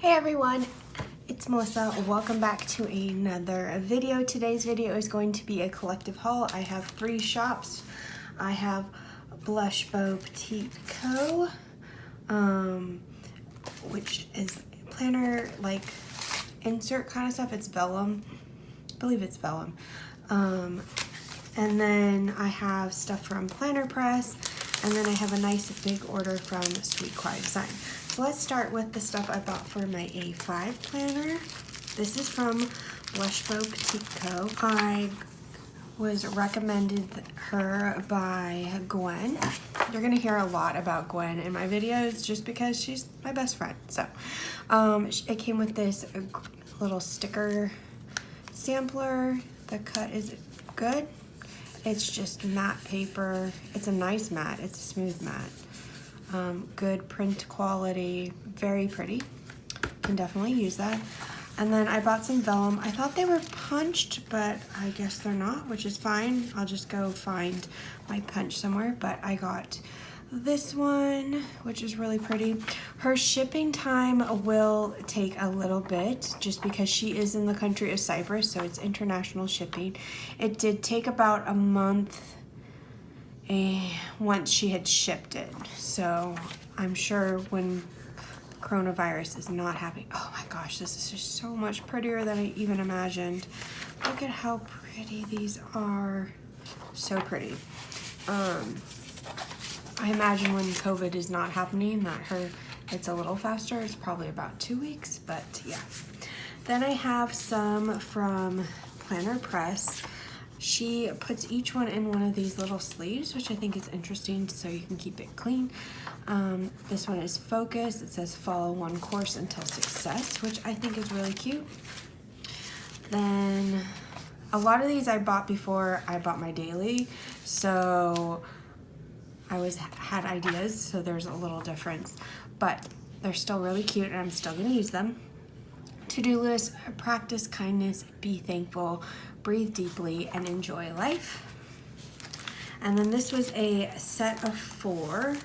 Hey everyone, it's Melissa. Welcome back to another video. Today's video is going to be a collective haul. I have 3 shops. I have Blush Bow Petite Co, which is planner like insert kind of stuff. It's vellum. I believe it's vellum. And then I have stuff from Planner Press, and then I have a nice big order from Sweet Kawaii Design. So let's start with the stuff I bought for my A5 planner. This is from Blush Bow Petite Co. I was recommended her by Gwen. You're gonna hear a lot about Gwen in my videos just because she's my best friend. So it came with this little sticker sampler. The cut is good. It's just matte paper. It's a nice matte. It's a smooth matte. Good print quality. Very pretty. Can definitely use that. And then I bought some vellum. I thought they were punched, but I guess they're not, which is fine. I'll just go find my punch somewhere. But I got this one, which is really pretty. Her shipping time will take a little bit just because she is in the country of Cyprus, so it's international shipping. It did take about a month once she had shipped it, so I'm sure when coronavirus is not happening. Oh my gosh, this is just so much prettier than I even imagined. Look at how pretty these are. So pretty. I imagine when COVID is not happening that it's a little faster. It's probably about 2 weeks, but yeah. Then I have some from Planner Press. She puts each one in one of these little sleeves, which I think is interesting so you can keep it clean. This one is Focus. It says follow one course until success, which I think is really cute. Then a lot of these I bought before I bought my daily, so I had ideas, so there's a little difference, but they're still really cute and I'm still gonna use them. To-do list: practice kindness, be thankful, breathe deeply, and enjoy life. And then this was a set of 4,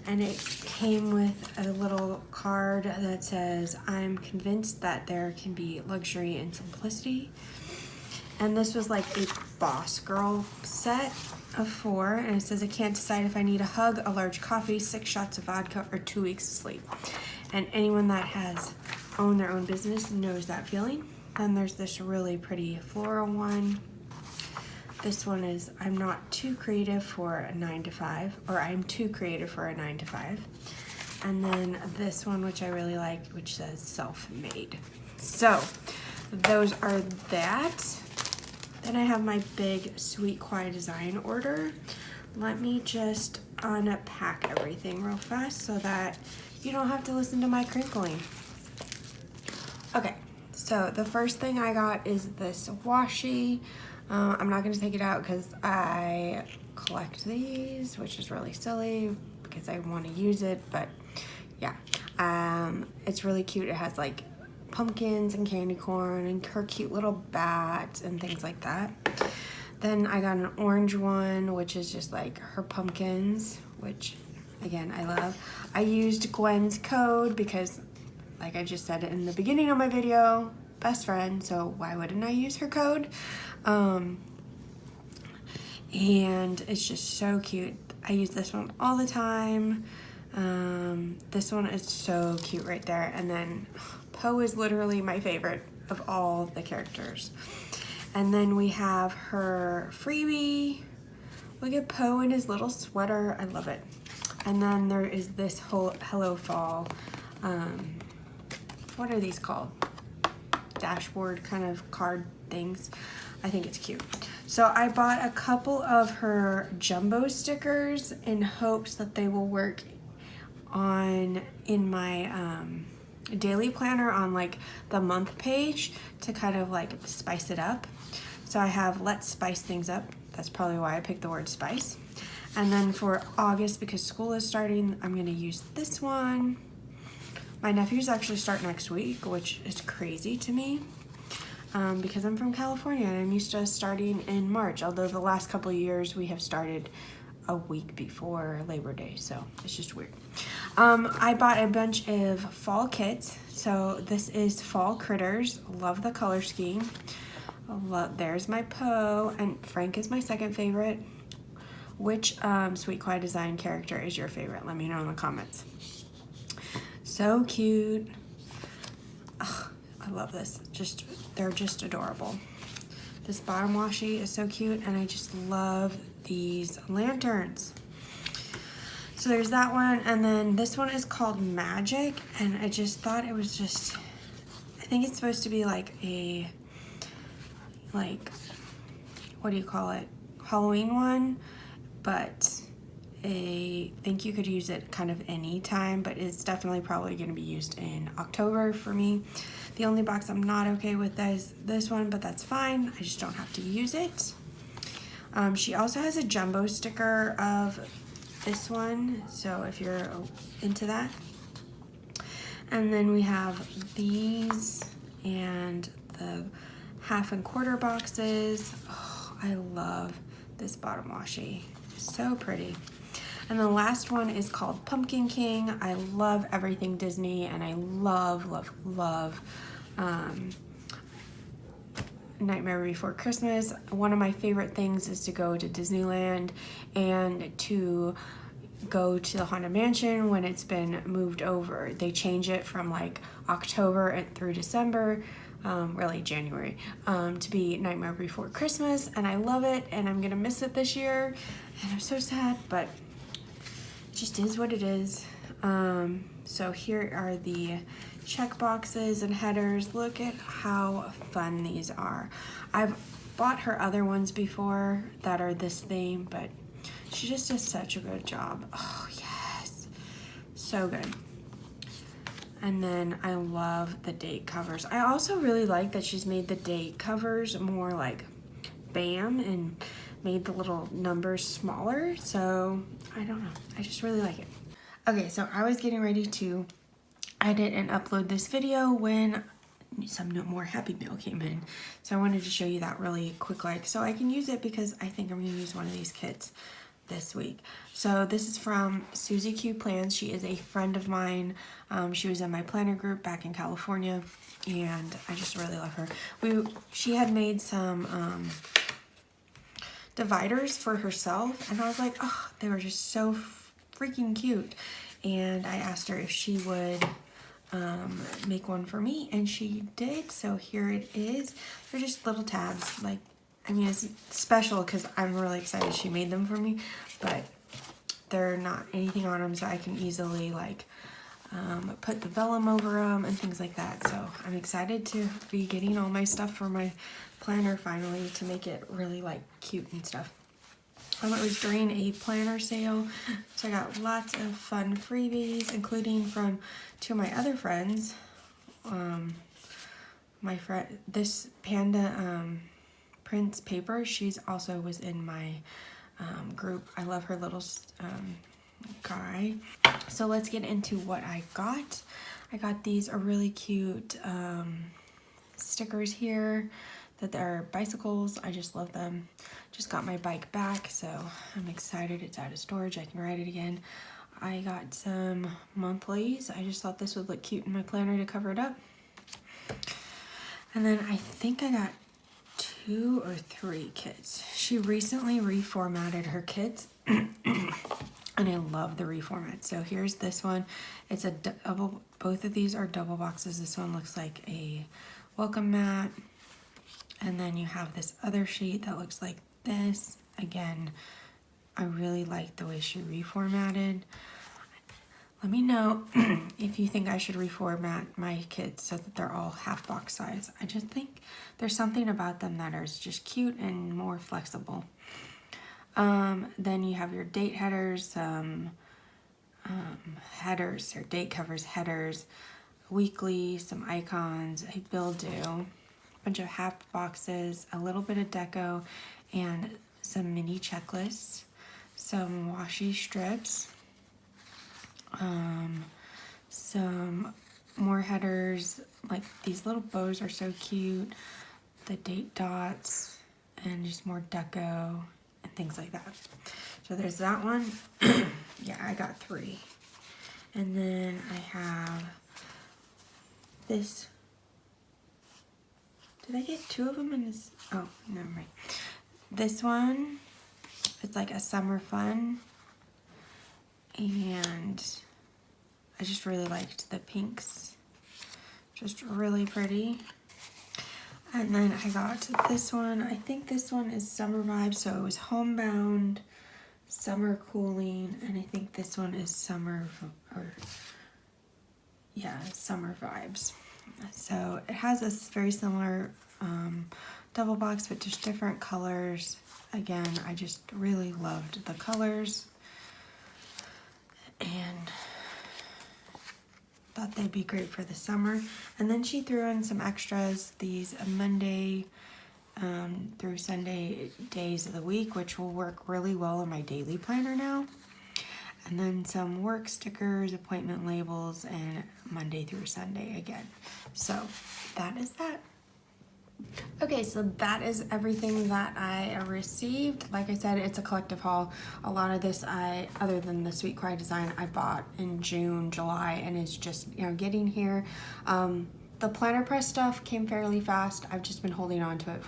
and it came with a little card that says, I'm convinced that there can be luxury and simplicity. And this was like a Boss Girl set of 4, and it says, I can't decide if I need a hug, a large coffee, 6 shots of vodka, or 2 weeks of sleep. And anyone that has owned their own business knows that feeling. Then there's this really pretty floral one. This one is, I'm not too creative for a 9 to 5, or I'm too creative for a 9 to 5. And then this one, which I really like, which says self-made. So those are that. Then I have my big Sweet Kawaii Design order. Let me just unpack everything real fast so that you don't have to listen to my crinkling. Okay, so the first thing I got is this washi. I'm not gonna take it out because I collect these, which is really silly because I want to use it, but yeah. It's really cute. It has like pumpkins and candy corn and her cute little bat and things like that. Then I got an orange one, which is just like her pumpkins, which again, I love. I used Gwen's code because, like I just said in the beginning of my video, best friend, so why wouldn't I use her code? And it's just so cute. I use this one all the time. This one is so cute right there. And then Poe is literally my favorite of all the characters. And then we have her freebie. Look at Poe in his little sweater. I love it. And then there is this whole Hello Fall. What are these called? Dashboard kind of card things. I think it's cute. So I bought a couple of her jumbo stickers in hopes that they will work in my daily planner on like the month page to kind of like spice it up. So I have Let's Spice Things Up. That's probably why I picked the word spice. And then for August, because school is starting, I'm gonna use this one. My nephews actually start next week, which is crazy to me because I'm from California and I'm used to starting in March, although the last couple of years we have started a week before Labor Day, so it's just weird. I bought a bunch of fall kits. So this is Fall Critters. Love the color scheme. There's my Poe, and Frank is my second favorite. Which Sweet Kawaii design character is your favorite? Let me know in the comments. So cute. Ugh, I love this. They're just adorable. This bottom washi is so cute, and I just love these lanterns. So there's that one, and then this one is called Magic, and I just thought it was just, I think it's supposed to be like a, what do you call it? Halloween one, but I think you could use it kind of any time, but it's definitely probably going to be used in October for me. The only box I'm not okay with is this one, but that's fine. I just don't have to use it. She also has a jumbo sticker of this one, so if you're into that. And then we have these and the 1/2 and 1/4 boxes. Oh, I love this bottom washi. So pretty. And the last one is called Pumpkin King. I love everything Disney, and I love Nightmare Before Christmas. One of my favorite things is to go to Disneyland and to go to the Haunted Mansion when it's been moved over. They change it from like October through December, really January, to be Nightmare Before Christmas, and I love it, and I'm gonna miss it this year, and I'm so sad, but it just is what it is. So here are the check boxes and headers. Look at how fun these are. I've bought her other ones before that are this theme, but she just does such a good job. Oh yes, so good. And then I love the date covers. I also really like that she's made the date covers more like bam and made the little numbers smaller. So I don't know, I just really like it. Okay, so I was getting ready to edit and upload this video when some more Happy Meal came in. So I wanted to show you that really quick, so I can use it because I think I'm gonna use one of these kits this week. So this is from Susie Q Plans. She is a friend of mine. She was in my planner group back in California, and I just really love her. She had made some dividers for herself, and I was like, oh, they were just so freaking cute. And I asked her if she would make one for me, and she did. So here it is. They're just little tabs. Like, I mean, it's special because I'm really excited she made them for me, but they're not anything on them, so I can easily like put the vellum over them and things like that. So I'm excited to be getting all my stuff for my planner finally, to make it really like cute and stuff. It was during a planner sale, so I got lots of fun freebies, including from two of my other friends. My friend, this Panda Prince Paper, she's also was in my group. I love her little guy. So let's get into what I got. I got these are really cute stickers here that are bicycles. I just love them. Just got my bike back, so I'm excited. It's out of storage. I can ride it again. I got some monthlies. I just thought this would look cute in my planner to cover it up. And then I think I got 2 or 3 kits. She recently reformatted her kits, and I love the reformat. So here's this one. It's a double, both of these are double boxes. This one looks like a welcome mat. And then you have this other sheet that looks like this. Again, I really like the way she reformatted. Let me know if you think I should reformat my kits so that they're all half box size. I just think there's something about them that are just cute and more flexible. Then you have your date headers, headers or date covers, headers, weekly, some icons, a bill due, bunch of half boxes, a little bit of deco, and some mini checklists, some washi strips, some more headers. Like these little bows are so cute, the date dots, and just more deco and things like that. So there's that one. Yeah, I got 3. And then I have this. Did I get 2 of them in this? Oh, never mind. This one, it's like a summer fun. And I just really liked the pinks. Just really pretty. And then I got this one. I think this one is Summer Vibes. So it was Homebound, Summer Cooling, and I think this one is Summer Vibes. So it has this very similar double box, but just different colors. Again, I just really loved the colors and thought they'd be great for the summer. And then she threw in some extras, these Monday through Sunday days of the week, which will work really well in my daily planner now. And then some work stickers, appointment labels, and Monday through Sunday again. So that is that. Okay, so that is everything that I received. Like I said, it's a collective haul. A lot of this, other than the Sweet Kawaii design, I bought in June, July, and it's just, you know, getting here. The planner press stuff came fairly fast. I've just been holding on to it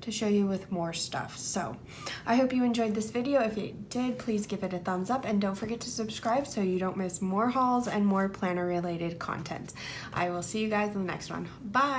to show you with more stuff. So I hope you enjoyed this video. If you did, please give it a thumbs up and don't forget to subscribe so you don't miss more hauls and more planner related content. I will see you guys in the next one. Bye.